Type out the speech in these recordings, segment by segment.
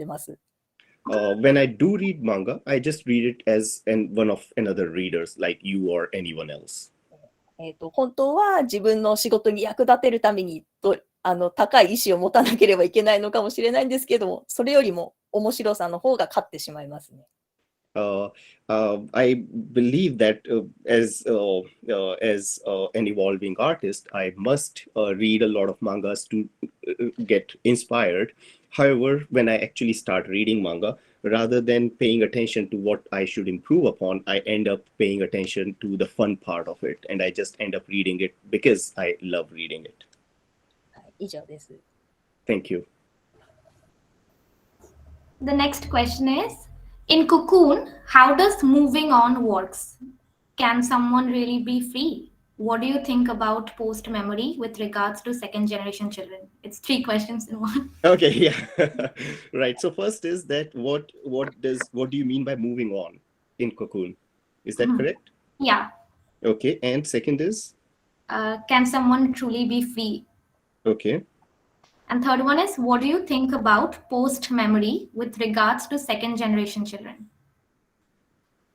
ます。When I do read manga, I just read it as one of another readers like you or anyone else. 本当は自分の仕事に役立てるために高い意志を持たなければいけないのかもしれないんですけども、それよりも面白さの方が勝ってしまいますね。I believe that as an evolving artist, I must read a lot of mangas to get inspired. However, when I actually start reading manga, rather than paying attention to what I should improve upon, I end up paying attention to the fun part of it, and I just end up reading it because I love reading it. 以上です。Thank you. The next question is, in Cocoon, how does moving on works? Can someone really be free? What do you think about post-memory with regards to second-generation children? It's 3 questions in one. Okay, yeah. Right. So first is that what do you mean by moving on in Cocoon? Is that correct? Yeah. Okay. And second is? Can someone truly be free? Okay. And third one is, what do you think about post-memory with regards to second-generation children?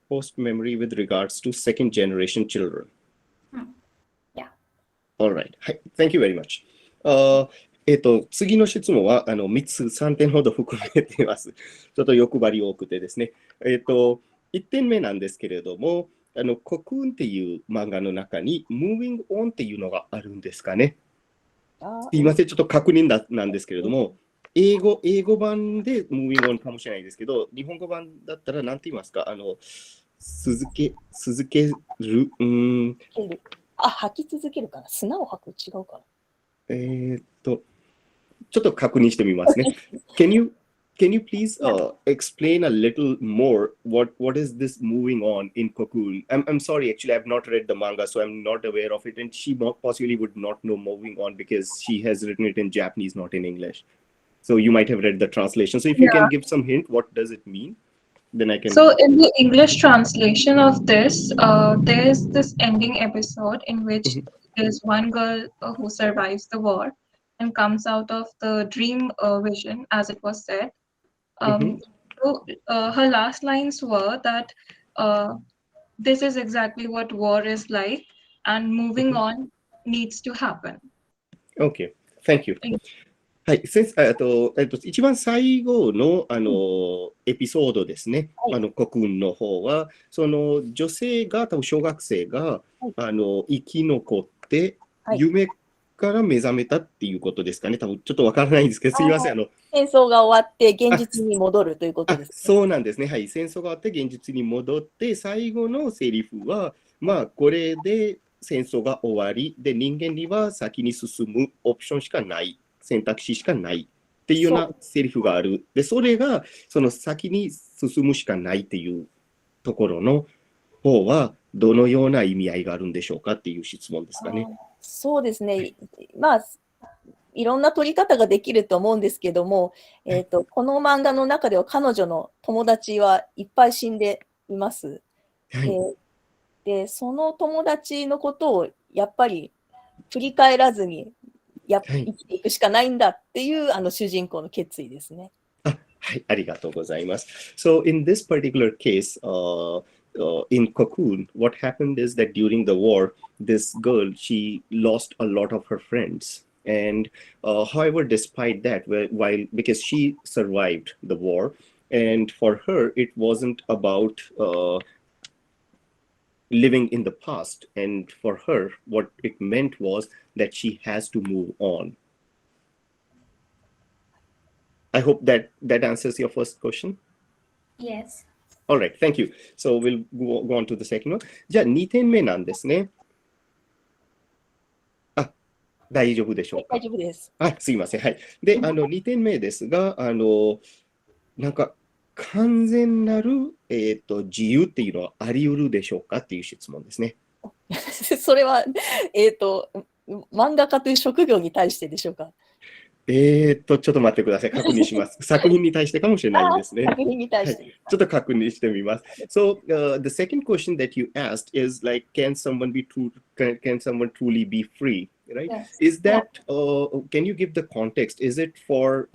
Post-memory with regards to second-generation children. Yeah. All right. Thank you very much. 次の質問は3つ3点ほど含めています。ちょっと欲張り多くてですね。1点目なんですけれども、コクーンっていう漫画の中に Moving On っていうのがあるんですかね。すいません、ちょっと確認なんですけれども、英語版で Moving On かもしれないですけど、日本語版だったら何て言いますか、続ける、吐き続けるかな、砂を吐く、違うかな。ちょっと確認してみますね。Can you please explain a little more what is this moving on in Cocoon? I'm sorry, actually I've not read the manga, so I'm not aware of it, and she possibly would not know moving on because she has written it in Japanese, not in English. So you might have read the translation. So if you can give some hint, what does it mean? Then I can. So in the English translation of this, there's this ending episode in which there's one girl who survives the war and comes out of the dream vision, as it was said. So, her last lines were that this is exactly what war is like, and moving on needs to happen. Okay, thank you. はい、一番最後の、エピソードですね、コクーンの方は、その女性が、多分小学生が、生き残って、夢から目覚めたっていうことですかね、多分ちょっとわからないんですけど、すみません。戦争が終わって現実に戻るということです、ね。そうなんですね、はい、戦争が終わって現実に戻って、最後のセリフは、まあ、これで戦争が終わり、で、人間には先に進むオプションしかない。選択肢しかないっていうようなセリフがある。で、それがその先に進むしかないっていうところの方はどのような意味合いがあるんでしょうかっていう質問ですかね。そうですね。まあ、いろんな取り方ができると思うんですけども、この漫画の中では彼女の友達はいっぱい死んでいます。で、その友達のことをやっぱり振り返らずに生きていくしかないんだっていう主人公の決意ですね。はい、ありがとうございます。So in this particular case, in Cocoon, what happened is that during the war, this girl, she lost a lot of her friends. And however, despite that, because she survived the war, and for her, it wasn't about living in the past, and for her what it meant was that she has to move on. I hope that answers your first question. Yes. All right, thank you. So we'll go on to the second one. じゃあ2点目なんですね。大丈夫でしょうか。大丈夫です。すいません。はい。で、2点目ですが、なんか完全なる、自由っていうのはあり得るでしょうかっていう質問ですね。それは、漫画家という職業に対してでしょうか。ちょっと待ってください。確認します。作品に対してかもしれないですね。作品に対して。はい。ちょっと確認してみます。So, the second question that you asked is like, can someone truly be free, right? Yes. Is that, can you give the context? Is it for,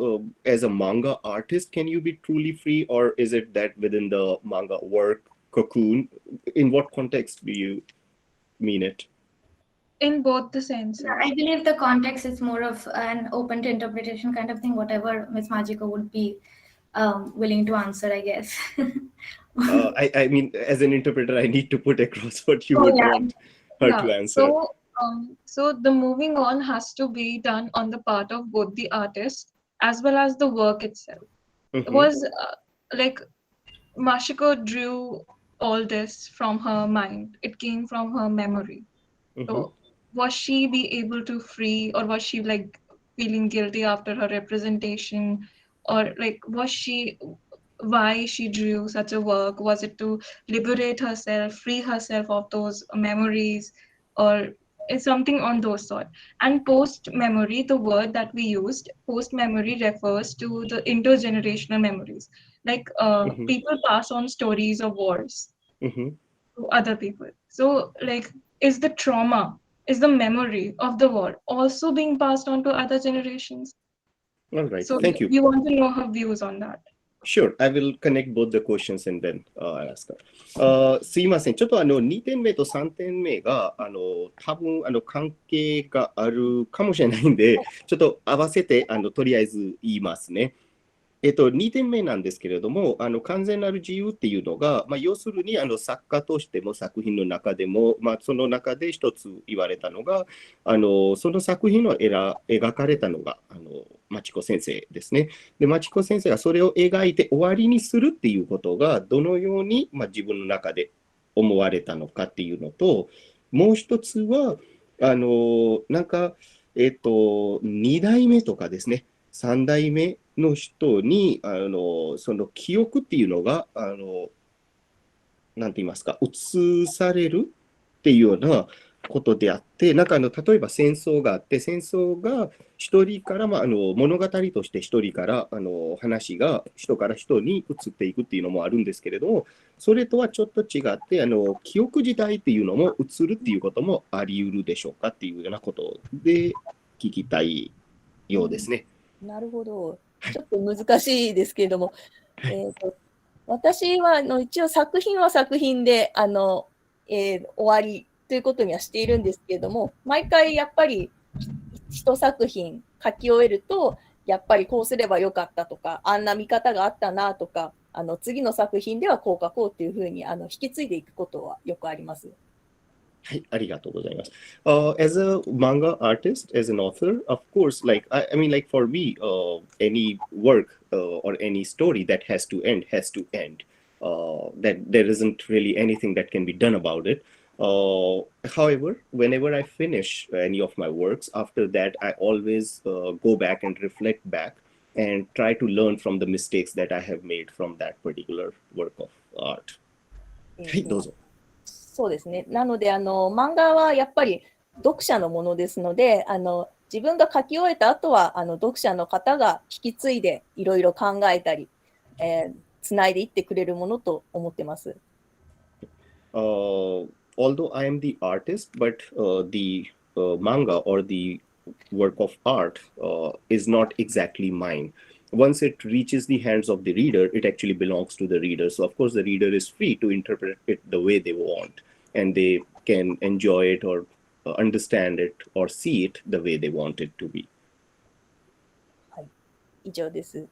as a manga artist, can you be truly free, or is it that within the manga work, Cocoon? In what context do you mean it? In both the senses. I believe the context is more of an open to interpretation kind of thing, whatever Ms. Machiko would be willing to answer, I guess. I mean, as an interpreter, I need to put across what you would want her to answer. So the moving on has to be done on the part of both the artist as well as the work itself. It was like Machiko drew all this from her mind. It came from her memory. So was she be able to free, or was she like feeling guilty after her representation, or like was she, why she drew such a work? Was it to liberate herself, free herself of those memories, or it's something on those sort? And post memory, the word that we used, post memory, refers to the intergenerational memories. Like people pass on stories of wars to other people. So like, is the trauma, is the memory of the war also being passed on to other generations? All right, So thank you. we want to know her views on that. Sure, I will connect both the questions and then I'll ask her. すいません。ちょっと2点目と3点目が多分関係があるかもしれないんで、ちょっと合わせてとりあえず言いますね。2点目なんですけれども、完全なる自由っていうのが、要するに作家としても作品の中でも、その中で一つ言われたのが、その作品を描かれたのが町子先生ですね。で、町子先生がそれを描いて終わりにするっていうことが、どのように、自分の中で思われたのかっていうのと、もう一つは、なんか、2代目とかですね、3代目の人にその記憶っていうのがなんて言いますか、移されるっていうようなことであって、なんか例えば戦争があって、戦争が一人から、物語として一人から話が人から人に移っていくっていうのもあるんですけれども、それとはちょっと違って記憶自体っていうのも移るっていうこともあり得るでしょうかっていうようなことで聞きたいようですね。なるほど。ちょっと難しいですけれども、私は一応作品は作品で終わりということにはしているんですけれども、毎回やっぱり一作品書き終えると、やっぱりこうすればよかったとか、あんな見方があったなとか、次の作品ではこう書こうっていうふうに引き継いでいくことはよくあります。はい、ありがとうございます。As a manga artist, as an author, of course, like I mean, like for me, any work or any story that has to end has to end. That there isn't really anything that can be done about it. However, whenever I finish any of my works, after that, I always go back and reflect back and try to learn from the mistakes that I have made from that particular work of art. はい、どうぞ。そうですね。なので漫画はやっぱり読者のものですので、自分が書き終えた後は読者の方が引き継いでいろいろ考えたり、つないでいってくれるものと思ってます。Although I am the artist, but the manga or the work of art is not exactly mine. Once it reaches the hands of the reader, it actually belongs to the reader. So, of course, the reader is free to interpret it the way they want, and they can enjoy it or understand it or see it the way they want it to be. はい、以上です。す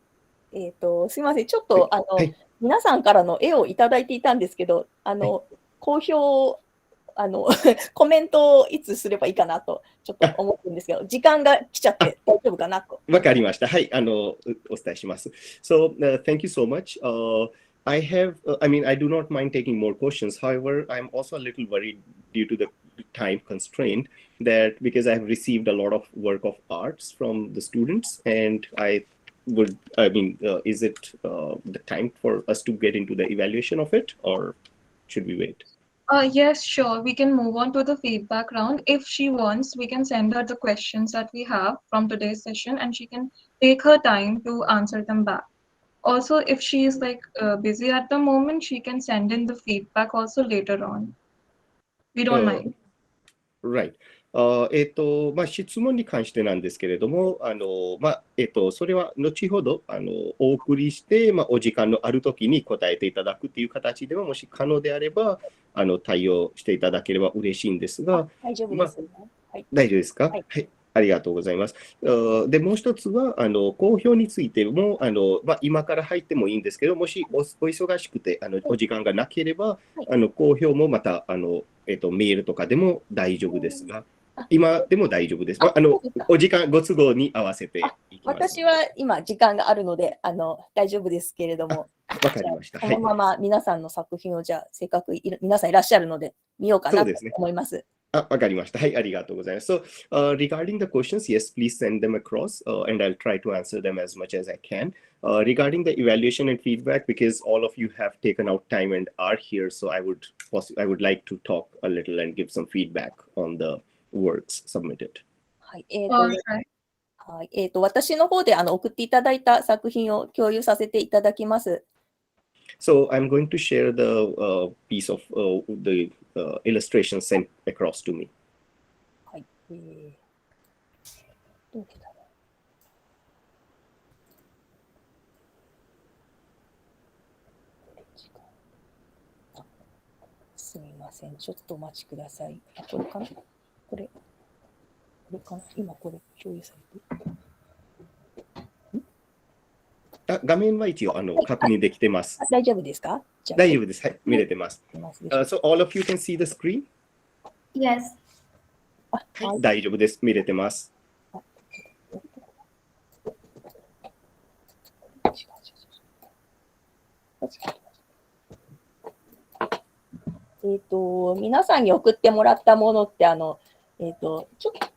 みません、ちょっと皆さんからの絵をいただいていたんですけど、好評コメントをいつすればいいかなとちょっと思ってるんですけど、時間が来ちゃって大丈夫かなと。わかりました。はい、お伝えします。So, thank you so much. I have, I mean, I do not mind taking more questions. However, I'm also a little worried due to the time constraint that because I have received a lot of work of arts from the students, and is it the time for us to get into the evaluation of it, or should we wait? Yes, sure. We can move on to the feedback round. If she wants, we can send her the questions that we have from today's session and she can take her time to answer them back. Also, if she is like busy at the moment, she can send in the feedback also later on. We don't mind. Right. 質問に関してなんですけれども、それは後ほど、お送りして、お時間のあるときに答えていただくという形でも、もし可能であれば、対応していただければ嬉しいんですが、大丈夫です。はい。大丈夫ですか？はい。はい。ありがとうございます。で、もう一つは、好評についても、今から入ってもいいんですけど、もしお忙しくて、お時間がなければ、好評もまた、メールとかでも大丈夫ですが、今でも大丈夫です。お時間、ご都合に合わせていきます。私は今、時間があるので、大丈夫ですけれども、わかりました。このまま皆さんの作品を、じゃあ、せっかく皆さんいらっしゃるので、見ようかなと思います。わかりました。はい、ありがとうございます。So, regarding the questions, yes, please send them across, and I'll try to answer them as much as I can. Regarding the evaluation and feedback, because all of you have taken out time and are here, so I would like to talk a little and give some feedback on the works submitted. はい。はい。私の方で送っていただいた作品を共有させていただきます。So I'm going to share the piece of the illustration sent across to me. はい。どうだろう。すみません。ちょっとお待ちください。これかな？これかな？今これ共有されてる。画面は一応確認できてます。大丈夫ですか？大丈夫です。はい、見れてます。So all of you can see the screen? Yes. はい、大丈夫です。見れてます。皆さんに送ってもらったものって、ちょっと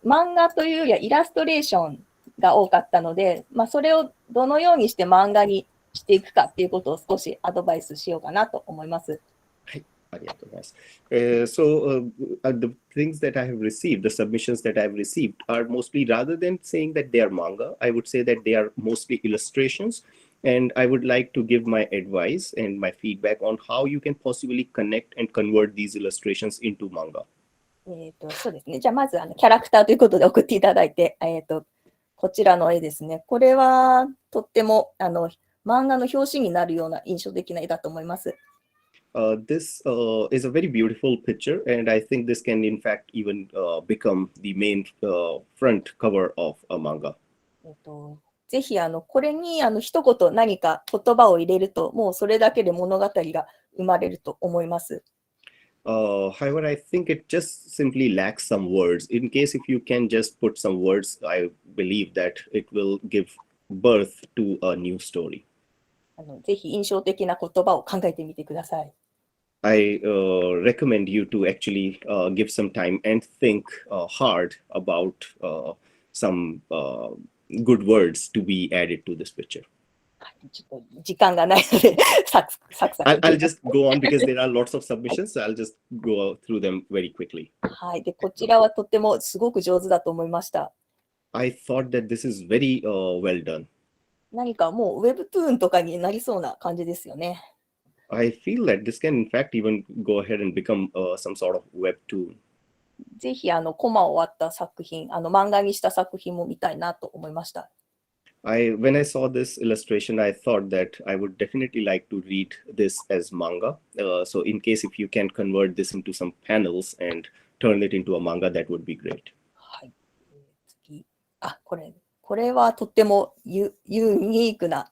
漫画というよりはイラストレーションが多かったので、それをどのようにして漫画にしていくかっていうことを少しアドバイスしようかなと思います。はい、ありがとうございます。So, the things that I have received, the submissions that I have received are mostly, rather than saying that they are manga, I would say that they are mostly illustrations. And I would like to give my advice and my feedback on how you can possibly connect and convert these illustrations into manga. そうですね。じゃあまずキャラクターということで送っていただいて、こちらの絵ですね。これはとっても漫画の表紙になるような印象的な絵だと思います。This is a very beautiful picture, and I think this can in fact even become the main front cover of a manga. ぜひこれに一言何か言葉を入れると、もうそれだけで物語が生まれると思います。However, I think it just simply lacks some words. In case if you can just put some words, I believe that it will give birth to a new story. ぜひ印象的な言葉を考えてみてください。I recommend you to actually give some time and think hard about some good words to be added to this picture. ちょっと時間がないのでI'll just go on because there are lots of submissions, so I'll just go through them very quickly. はい。で、こちらはとってもすごく上手だと思いました。I thought that this is very well done. 何かもう Webtoon とかになりそうな感じですよね。I feel that this can in fact even go ahead and become some sort of Webtoon. ぜひコマを割った作品、漫画にした作品も見たいなと思いました。When I saw this illustration, I thought that I would definitely like to read this as manga. So in case if you can convert this into some panels and turn it into a manga, that would be great. はい。次。これはとってもユニークな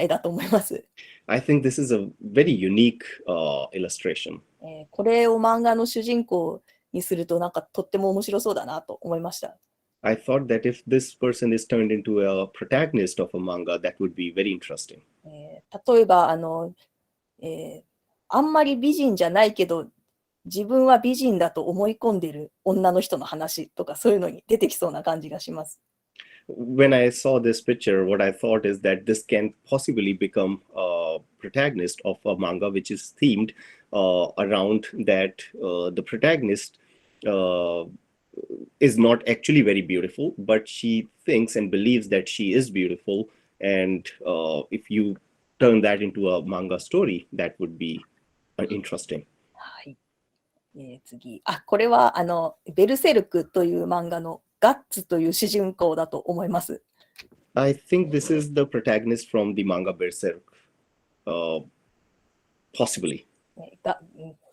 絵だと思います。I think this is a very unique illustration. これを漫画の主人公にするとなんかとっても面白そうだなと思いました。I thought that if this person is turned into a protagonist of a manga, that would be very interesting. 例えばあんまり美人じゃないけど自分は美人だと思い込んでる女の人の話とかそういうのに出てきそうな感じがします。When I saw this picture, what I thought is that this can possibly become a protagonist of a manga which is themed around that the protagonist is not actually very beautiful, but she thinks and believes that she is beautiful. And if you turn that into a manga story, that would be interesting. はい。次。これは、ベルセルクという漫画のガッツという主人公だと思います。I think this is the protagonist from the manga Berserk, possibly.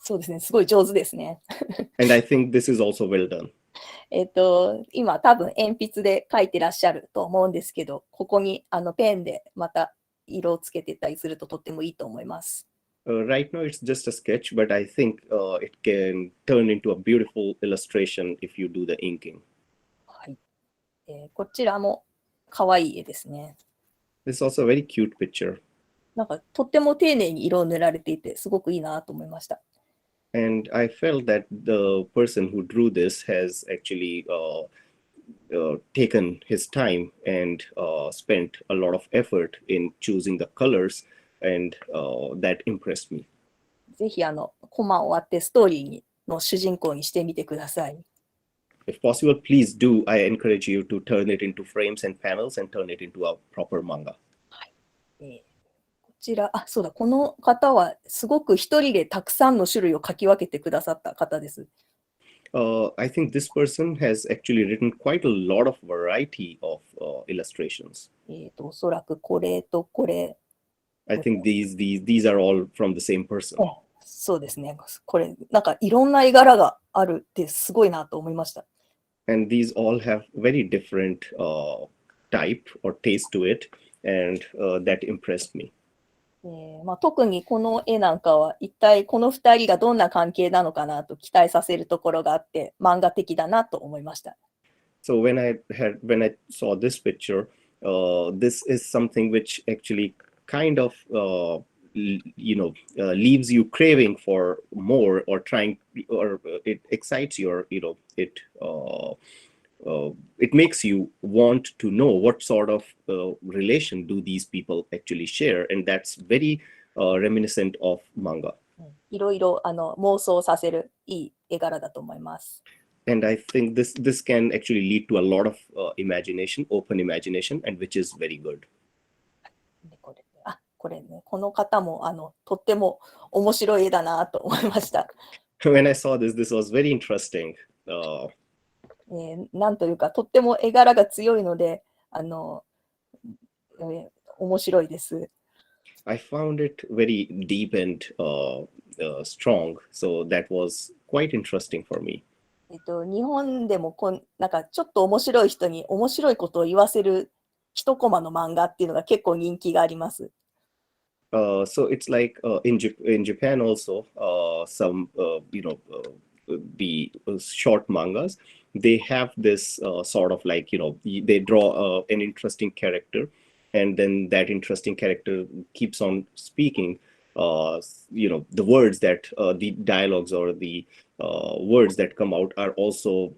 そうですね、すごい上手ですね。And I think this is also well done. 今多分鉛筆で書いてらっしゃると思うんですけど、ここにペンでまた色をつけてたりするととってもいいと思います。Right now it's just a sketch, but I think it can turn into a beautiful illustration if you do the inking. はい。こちらも可愛い絵ですね。This is also a very cute picture. なんかとっても丁寧に色を塗られていて、すごくいいなと思いました。And I felt that the person who drew this has actually taken his time and spent a lot of effort in choosing the colors, and that impressed me. ぜひコマを割ってストーリーの主人公にしてみてください。If possible, please do. I encourage you to turn it into frames and panels and turn it into a proper manga. こちら、そうだ、この方はすごく一人でたくさんの種類を書き分けてくださった方です。I think this person has actually written quite a lot of variety of illustrations. おそらくこれとこれ。I think these are all from the same person. そうですね。これ、なんかいろんな絵柄があるってすごいなと思いました。And these all have very different type or taste to it, and that impressed me. 特にこの絵なんかは一体この2人がどんな関係なのかなと期待させるところがあって漫画的だなと思いました。So when I saw this picture, this is something which actually kind of leaves you craving for more, or trying, or it excites your, it makes you want to know what sort of relation do these people actually share, and that's very reminiscent of manga. いろいろ妄想させるいい絵柄だと思います。And I think this can actually lead to a lot of imagination, open imagination, and which is very good. これね、この方もとっても面白い絵だなと思いました。When I saw this was very interesting. なんというかとっても絵柄が強いので面白いです。I found it very deep and strong, so that was quite interesting for me. 日本でもなんかちょっと面白い人に面白いことを言わせる一コマの漫画っていうのが結構人気があります。So it's like in Japan also, some the short mangas, they have this sort of like, they draw an interesting character, and then that interesting character keeps on speaking, the words that the dialogues or the words that come out are also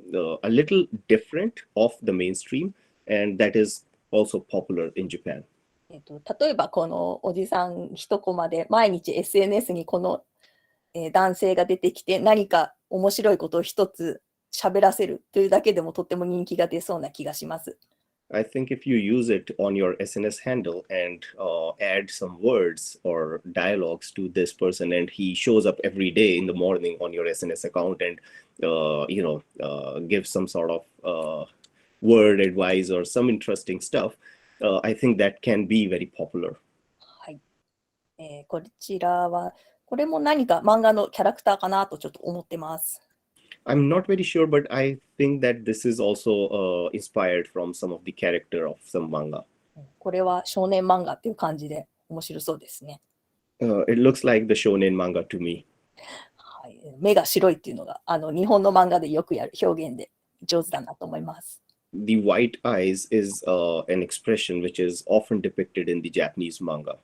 a little different of the mainstream, and that is also popular in Japan. 例えばこのおじさん一コマで毎日 SNS にこの、男性が出てきて何か面白いことを一つ喋らせるというだけでもとっても人気が出そうな気がします。I think if you use it on your SNS handle and add some words or dialogues to this person, and he shows up every day in the morning on your SNS account and gives some sort of word advice or some interesting stuff, I think that can be very popular. はい。こちらはこれも何か漫画のキャラクターかなとちょっと思ってます。I'm not very sure, but I think that this is also inspired from some of the character of some manga. これは少年漫画っていう感じで面白そうですね。It looks like the shonen manga to me. はい、目が白いっていうのが日本の漫画でよくやる表現で上手だなと思います。The white eyes is an expression which is often depicted in the Japanese manga.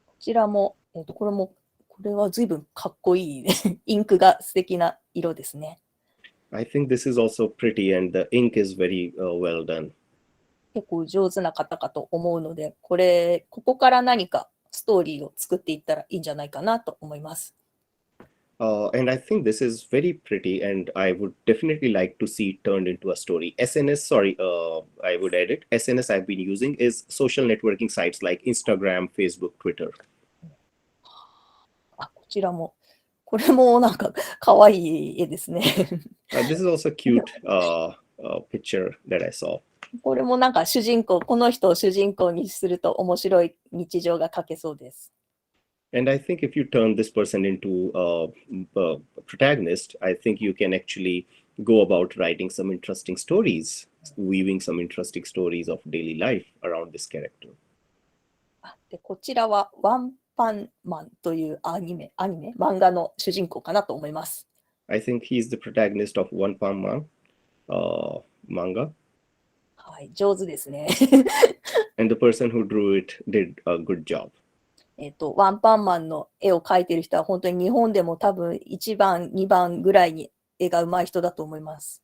こちらも、これは随分かっこいいインクが素敵な色ですね。I think this is also pretty, and the ink is very well done. 結構上手な方かと思うので、ここから何かスストーリーを作っていったらいいんじゃないかなと思います。And I think this is very pretty, and I would definitely like to see it turned into a story. SNS, sorry, I would edit. SNS I've been using is social networking sites like Instagram, Facebook, Twitter. こちらも、これもなんか可愛い絵ですね。This is also a cute picture that I saw. これもなんかこの人を主人公にすると面白い日常が描けそうです。And I think if you turn this person into a protagonist, I think you can actually go about writing some interesting stories, weaving some interesting stories of daily life around this character. でこちらはワンパンマンという漫画の主人公かなと思います。I think he's the protagonist of One Punch Man manga. はい、上手ですね。And the person who drew it did a good job. ワンパンマンの絵を描いてる人は本当に日本でも多分1番、2番ぐらいに絵が上手い人だと思います。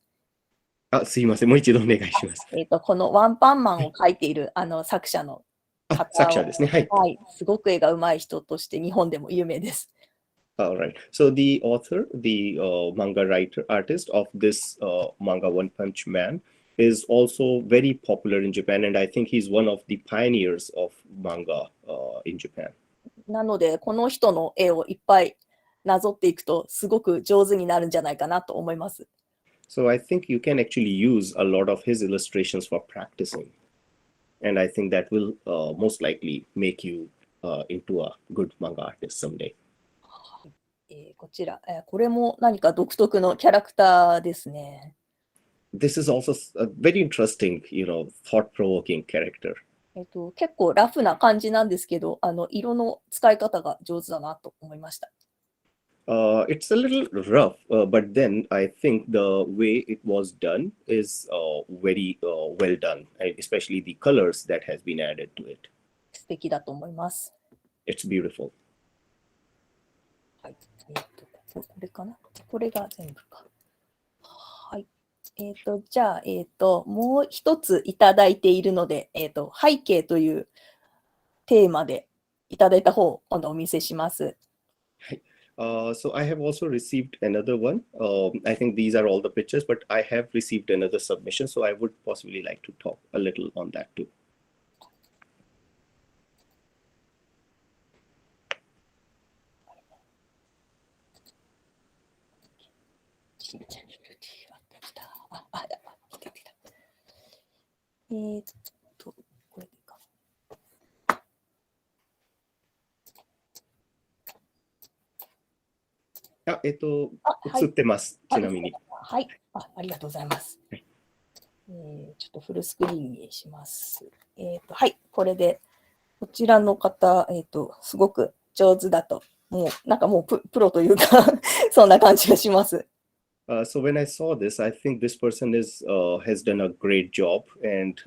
すいません、もう一度お願いします。このワンパンマンを描いている作者の方作者ですね。はい。はい、すごく絵が上手い人として日本でも有名です。All right. So the author, the manga artist of this manga One Punch Man is also very popular in Japan, and I think he's one of the pioneers of manga in Japan. なので、この人の絵をいっぱいなぞっていくと、すごく上手になるんじゃないかなと思います。So I think you can actually use a lot of his illustrations for practicing. And I think that will most likely make you into a good manga artist someday. こちら、これも何か独特のキャラクターですね。This is also a very interesting, thought-provoking character. 結構ラフな感じなんですけど、色の使い方が上手だなと思いました。It's a little rough, but then I think the way it was done is very well done, especially the colors that has been added to it. 素敵だと思います。It's beautiful. はい。これかな？これが全部か。はい。じゃあ、もう一ついただいているので、背景というテーマでいただいた方を今度お見せします。はい。So I have also received another one. I think these are all the pictures, but I have received another submission, so I would possibly like to talk a little on that too. Ah, 映ってます、ちなみに。はい。ありがとうございます。ちょっとフルスクリーンにします。はい。これで、こちらの方、すごく上手だと、なんかもうプロというか、そんな感じがします。So when I saw this, I think this person has done a great job, and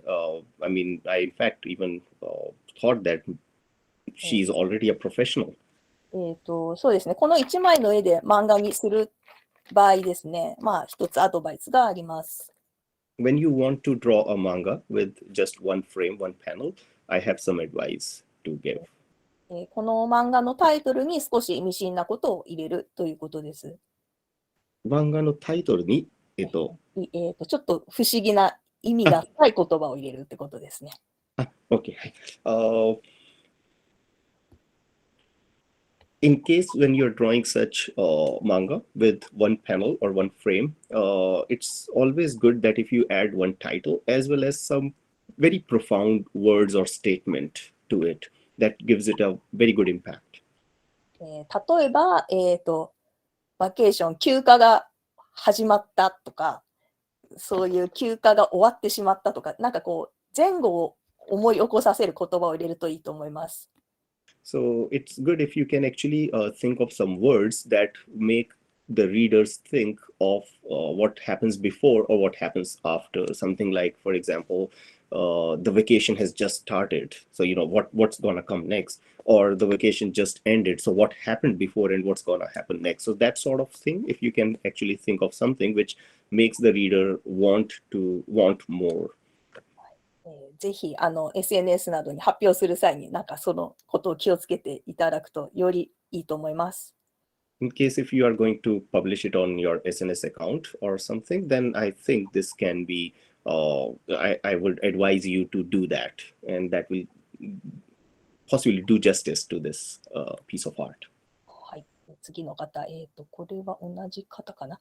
I mean, I in fact even thought that she's already a professional. そうですね。この1枚の絵で漫画にする場合ですね、一つアドバイスがあります。When you want to draw a manga with just one frame, one panel, I have some advice to give. この漫画のタイトルに少し意味深なことを入れるということです。漫画のタイトルに、ちょっと不思議な意味が深い言葉を入れるってことですね。OK。In case when you're drawing such manga with one panel or one frame, it's always good that if you add one title as well as some very profound words or statement to it, that gives it a very good impact. 例えば、バケーション、休暇が始まったとか、そういう休暇が終わってしまったとか、なんかこう、前後を思い起こさせる言葉を入れるといいと思います。So it's good if you can actually think of some words that make the readers think of what happens before or what happens after. Something like, for example, the vacation has just started. So, what's going to come next? Or the vacation just ended. So what happened before and what's going to happen next? So that sort of thing, if you can actually think of something which makes the reader want more. ぜひSNS などに発表する際になんかそのことを気をつけていただくとよりいいと思います。In case if you are going to publish it on your SNS account or something, then I think this can be, I would advise you to do that, and that will possibly do justice to this piece of art. はい、次の方、これは同じ方かな。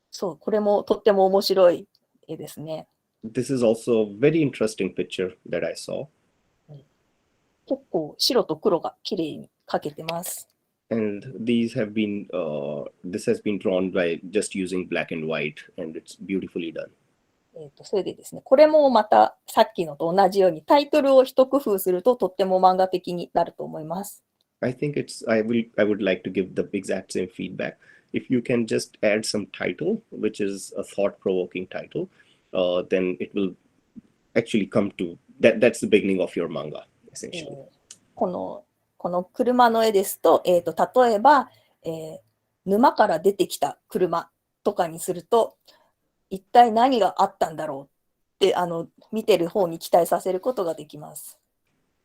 そう、これもとっても面白い絵ですね。This is also a very interesting picture that I saw. 結構白と黒が綺麗に描けてます。And these have been, this has been drawn by just using black and white, and it's beautifully done. それでですね、これもまたさっきのと同じようにタイトルを一工夫するととっても漫画的になると思います。I think I would like to give the exact same feedback. If you can just add some title, which is a thought-provoking title, then it will actually come to, that's the beginning of your manga, essentially. この車の絵ですと、例えば、沼から出てきた車とかにすると、一体何があったんだろうって見てる方に期待させることができます。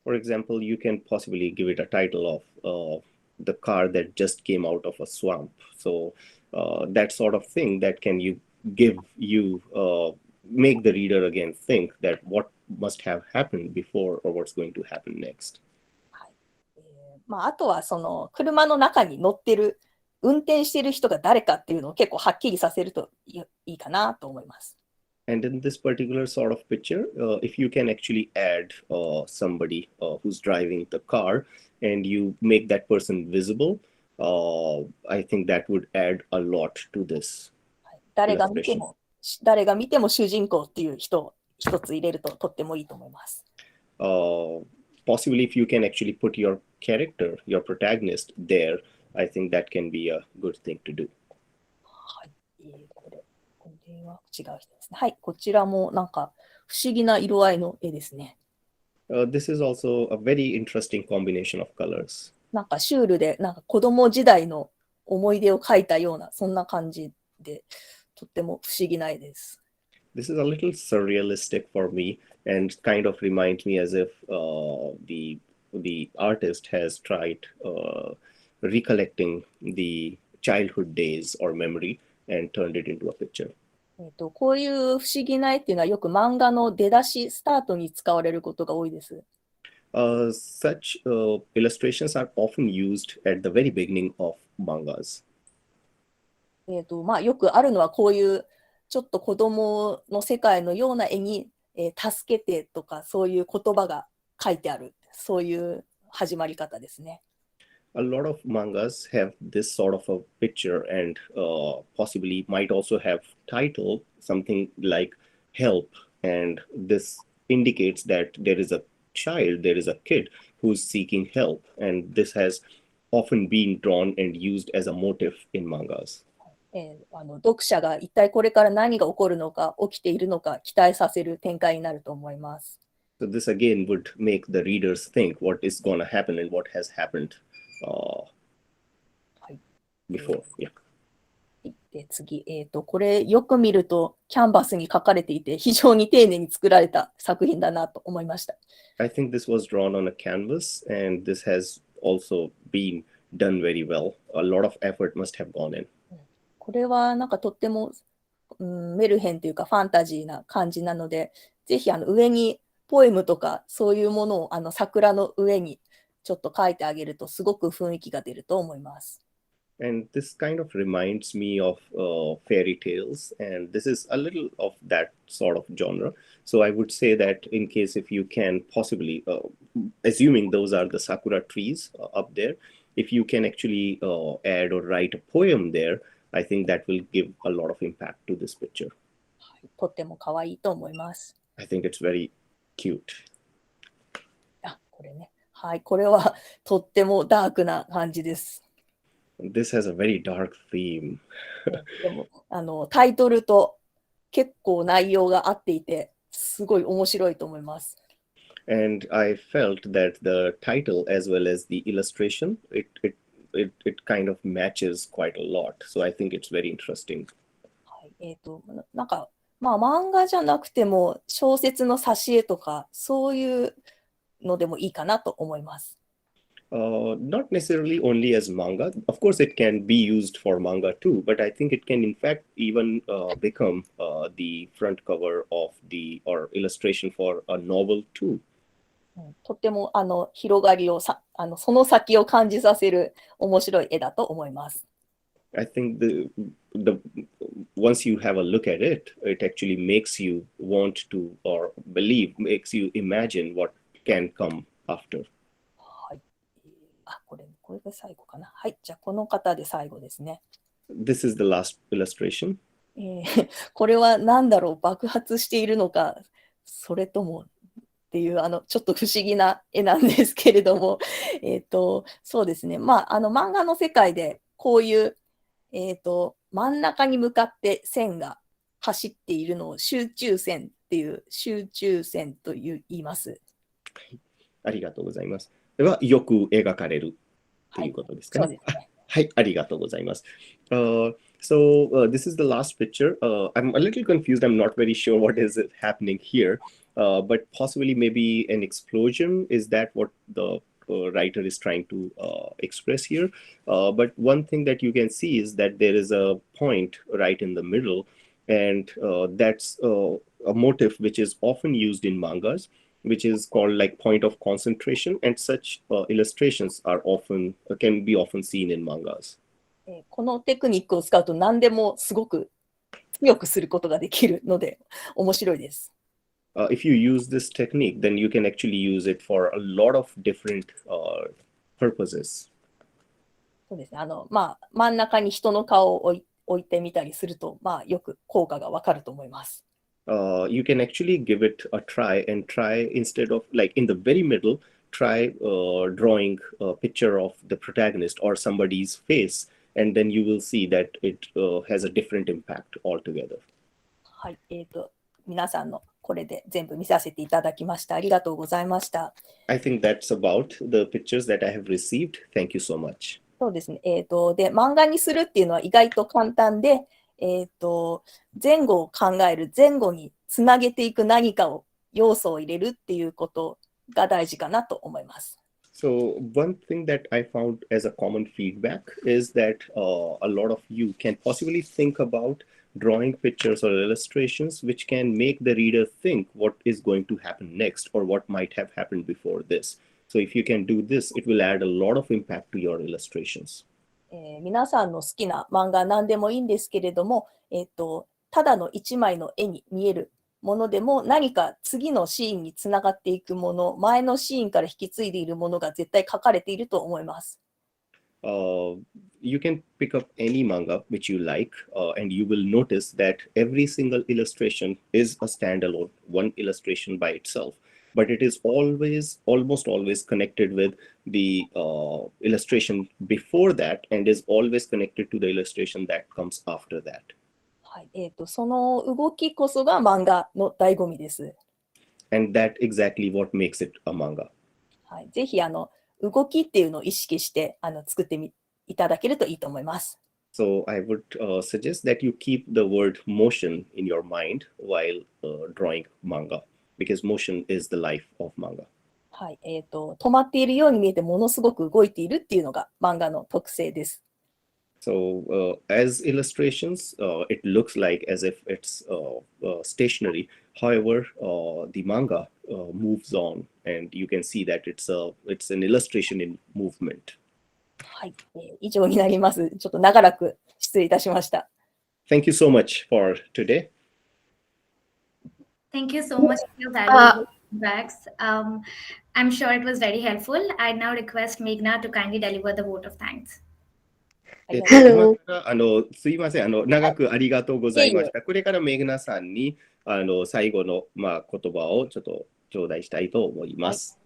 For example, you can possibly give it a title of the car that just came out of a swamp. So that sort of thing that can make the reader again think that what must have happened before or what's going to happen next. あとはその車の中に乗ってる運転してる人が誰かっていうのを結構はっきりさせるといいかなと思います。And in this particular sort of picture, if you can actually add somebody who's driving the car and you make that person visible, I think that would add a lot to this. 誰が見ても主人公っていう人を一つ入れるととってもいいと思います。Possibly if you can actually put your character, your protagonist there, I think that can be a good thing to do. はい、これは違う人ですね。はい、こちらもなんか不思議な色合いの絵ですね。This is also a very interesting combination of colors. なんかシュールで、なんか子供時代の思い出を描いたような、そんな感じで、とっても不思議な絵です。This is a little surrealistic for me and kind of reminds me as if the artist has tried recollecting the childhood days or memory and turned it into a picture. こういう不思議な絵っていうのはよく漫画の出だし、スタートに使われることが多いです。Such illustrations are often used at the very beginning of mangas. よくあるのはこういうちょっと子供の世界のような絵に、助けてとかそういう言葉が書いてある、そういう始まり方ですね。A lot of mangas have this sort of a picture and possibly might also have title, something like help. And this indicates that there is a child, there is a kid who's seeking help. And this has often been drawn and used as a motif in mangas. 読者が一体これから何が起こるのか、起きているのか期待させる展開になると思います。So this again would make the readers think what is going to happen and what has happened before. Yeah. で次、これよく見るとキャンバスに書かれていて非常に丁寧に作られた作品だなと思いました。I think this was drawn on a canvas and this has also been done very well. A lot of effort must have gone in. これはなんかとっても、メルヘンというかファンタジーな感じなので、ぜひ上にポエムとかそういうものを桜の上にちょっと書いてあげるとすごく雰囲気が出ると思います。And this kind of reminds me of fairy tales, and this is a little of that sort of genre. So I would say that in case if you can possibly, assuming those are the sakura trees up there, if you can actually add or write a poem there, I think that will give a lot of impact to this picture. とっても可愛いと思います。I think it's very cute. これね。はい、これはとってもダークな感じです。This has a very dark theme. でもタイトルと結構内容が合っていて、すごい面白いと思います。And I felt that the title as well as the illustration, it kind of matches quite a lot. So I think it's very interesting. はい、なんかまあ、漫画じゃなくても小説の挿絵とか、そういうのでもいいかなと思います。Not necessarily only as manga. Of course, it can be used for manga too, but I think it can, in fact, even become the front cover of the or illustration for a novel too. とっても広がりをその先を感じさせる面白い絵だと思います。I think the once you have a look at it, it actually makes you want to or believe, makes you imagine what can come after. はい。これが最後かな。はい。じゃあ、この方で最後ですね。This is the last illustration. これは何だろう、爆発しているのか、それともっていう、ちょっと不思議な絵なんですけれども、そうですね。まあ、漫画の世界でこういう、真ん中に向かって線が走っているのを集中線っていう、集中線と言います。ありがとうございます。では、よく描かれるということですかね。そうですね。はい、ありがとうございます。This is the last picture. I'm a little confused. I'm not very sure what is happening here, but possibly maybe an explosion. Is that what the writer is trying to express here? But one thing that you can see is that there is a point right in the middle, and that's a motif which is often used in mangas, which is called like point of concentration, and such illustrations are can be often seen in mangas. このテクニックを使うと何でもすごく強くすることができるので面白いです。If you use this technique, then you can actually use it for a lot of different purposes. そうですね。まあ、真ん中に人の顔を置いてみたりすると、まあ、よく効果がわかると思います。You can actually give it a try and try instead of like in the very middle, try drawing a picture of the protagonist or somebody's face, and then you will see that it has a different impact altogether. はい。皆さんのこれで全部見させていただきました。ありがとうございました。I think that's about the pictures that I have received. Thank you so much. そうですね。で、漫画にするっていうのは意外と簡単で、前後を考える、前後につなげていく何かを、要素を入れるっていうことが大事かなと思います。So one thing that I found as a common feedback is that a lot of you can possibly think about drawing pictures or illustrations which can make the reader think what is going to happen next or what might have happened before this. So if you can do this, it will add a lot of impact to your illustrations. 皆さんの好きな漫画何でもいいんですけれども、ただの一枚の絵に見えるものでも何か次のシーンにつながっていくもの、前のシーンから引き継いでいるものが絶対書かれていると思います。You can pick up any manga which you like, and you will notice that every single illustration is a standalone, one illustration by itself. But it is almost always connected with the illustration before that and is always connected to the illustration that comes after that. はい。その動きこそが漫画の醍醐味です。And that exactly what makes it a manga. はい。ぜひ、動きっていうのを意識して、作っていただけるといいと思います。So I would suggest that you keep the word motion in your mind while drawing manga, because motion is the life of manga. はい。止まっているように見えてものすごく動いているっていうのが漫画の特性です。So as illustrations, it looks like as if it's stationary. However, the manga moves on, and you can see that it's an illustration in movement. はい。以上になります。ちょっと長らく失礼いたしました。Thank you so much for today. Thank you so much for your valuable feedbacks. I'm sure it was very helpful. I now request Meghna to kindly deliver the vote of thanks. 今からすいません、長くありがとうございました。これからメグナさんに最後の、言葉をちょっと頂戴したいと思います。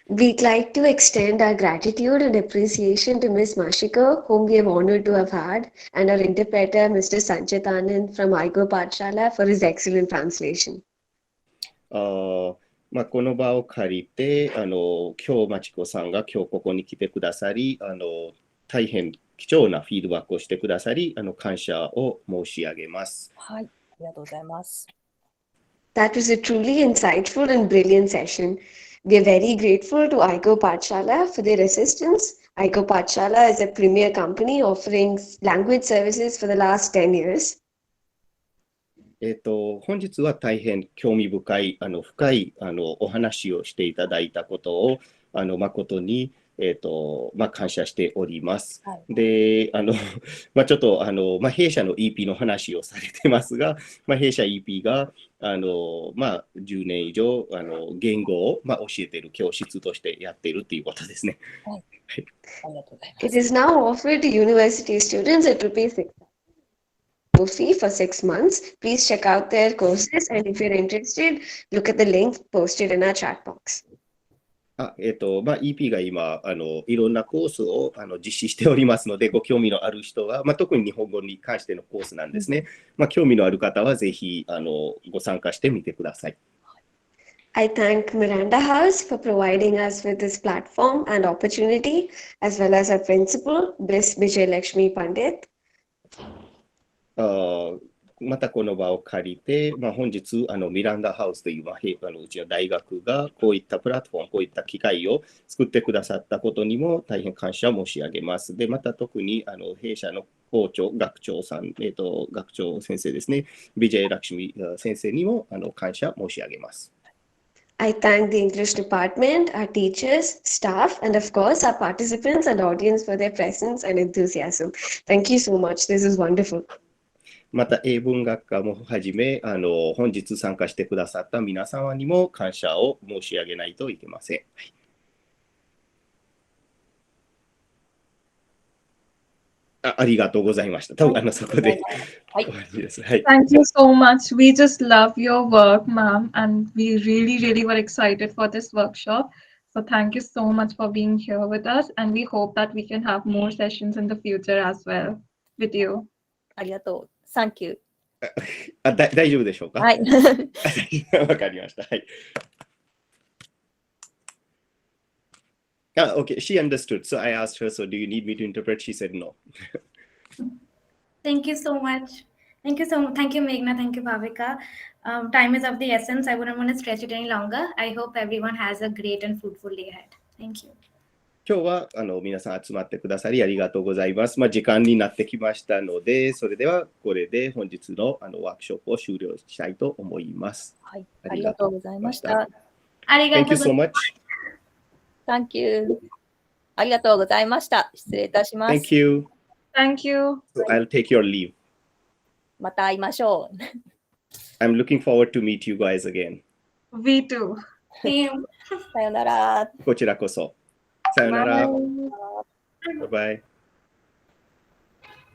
We'd like to extend our gratitude and appreciation to Ms. Machiko, whom we have honored to have had, and our interpreter, Mr. Sanchit Anand from Eigo Pathshala, for his excellent translation. この場を借りて、京真知子さんが今日ここに来てくださり、大変貴重なフィードバックをしてくださり、感謝を申し上げます。はい。りがとうございます。That was a truly insightful and brilliant session. We are very grateful to Eigo Pathshala for their assistance. Eigo Pathshala is a premier company offering language services for the last 10 years. 本日は大変興味深い、深いお話をしていただいたことを誠に、感謝しております。はい、で、ちょっと弊社の EP の話をされてますが、弊社 EP が10年以上言語を、教えている教室としてやっているということですね。はい、ありがとうございます。It is now offered to university students at rupees 6,000 fee for 6 months. Please check out their courses, and if you're interested, look at the link posted in our chat box. EP が今いろんなコースを実施しておりますので、ご興味のある人は、特に日本語に関してのコースなんですね。興味のある方はぜひご参加してみてください。I thank Miranda House for providing us with this platform and opportunity, as well as our principal, Miss Vijay Lakshmi Pandit. またこの場を借りて、本日ミランダハウスといううちの大学がこういったプラットフォーム、こういった機会を作ってくださったことにも大変感謝申し上げます。で、また特に弊社の校長、学長さん、学長先生ですね、ビジェイ・ラクシミ先生にも感謝申し上げます。I thank the English department, our teachers, staff, and of course our participants and audience for their presence and enthusiasm. Thank you so much. This is wonderful. また英文学科もはじめ本日参加してくださった皆様にも感謝を申し上げないといけません。ありがとうございました。多分そこで終わりです。はい。Thank you so much. We just love your work, ma'am, and we really, really were excited for this workshop. So thank you so much for being here with us, and we hope that we can have more sessions in the future as well with you. ありがとう。サンキュー。大丈夫でしょうか？はい。わかりました。はい。Okay, she understood. So I asked her, so do you need me to interpret? She said no. Thank you so much. Thank you so much. Thank you, Meghna. Thank you, Bhavika. Time is of the essence. I wouldn't want to stretch it any longer. I hope everyone has a great and fruitful day ahead. Thank you. 今日は皆さん集まってくださりありがとうございます。時間になってきましたので、それではこれで本日のワークショップを終了したいと思います。はい、ありがとうございました。Thank you so much. Thank you. ありがとうございました。失礼いたします。Thank you. Thank you. So I'll take your leave. また会いましょう。I'm looking forward to meet you guys again. We too.さよなら。こちらこそ。さよなら。Bye.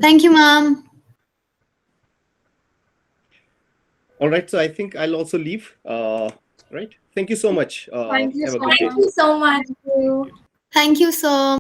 Thank you, Mom. All right, so I think I'll also leave. Right? Thank you so much. Thank you have a so good day. Thank you so much. Thank you so